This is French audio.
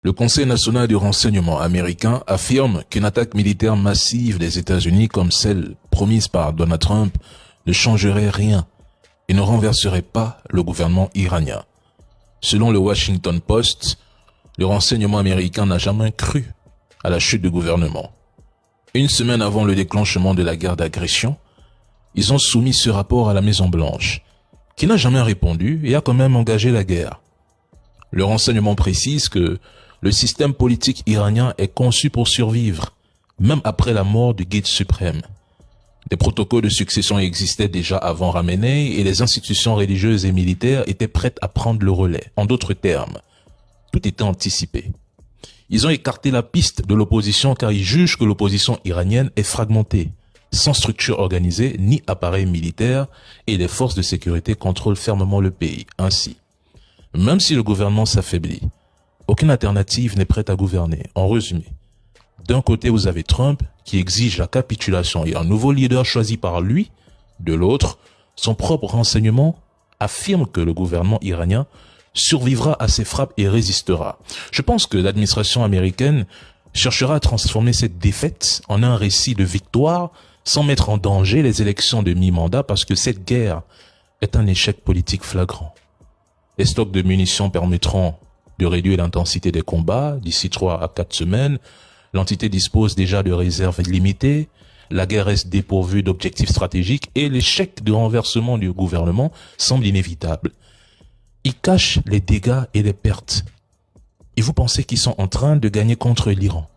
Le Conseil national du renseignement américain affirme qu'une attaque militaire massive des États-Unis comme celle promise par Donald Trump ne changerait rien et ne renverserait pas le gouvernement iranien. Selon le Washington Post, le renseignement américain n'a jamais cru à la chute du gouvernement. Une semaine avant le déclenchement de la guerre d'agression, ils ont soumis ce rapport à la Maison-Blanche, qui n'a jamais répondu et a quand même engagé la guerre. Le renseignement précise que le système politique iranien est conçu pour survivre, même après la mort du guide suprême. Des protocoles de succession existaient déjà avant Khamenei et les institutions religieuses et militaires étaient prêtes à prendre le relais. En d'autres termes, tout était anticipé. Ils ont écarté la piste de l'opposition car ils jugent que l'opposition iranienne est fragmentée, sans structure organisée ni appareil militaire et les forces de sécurité contrôlent fermement le pays. Ainsi, même si le gouvernement s'affaiblit, aucune alternative n'est prête à gouverner. En résumé, d'un côté vous avez Trump qui exige la capitulation et un nouveau leader choisi par lui. De l'autre, son propre renseignement affirme que le gouvernement iranien survivra à ces frappes et résistera. Je pense que l'administration américaine cherchera à transformer cette défaite en un récit de victoire sans mettre en danger les élections de mi-mandat parce que cette guerre est un échec politique flagrant. Les stocks de munitions permettront de réduire l'intensité des combats d'ici 3 à 4 semaines. L'entité dispose déjà de réserves limitées. La guerre reste dépourvue d'objectifs stratégiques et l'échec de renversement du gouvernement semble inévitable. Ils cachent les dégâts et les pertes. Et vous pensez qu'ils sont en train de gagner contre l'Iran.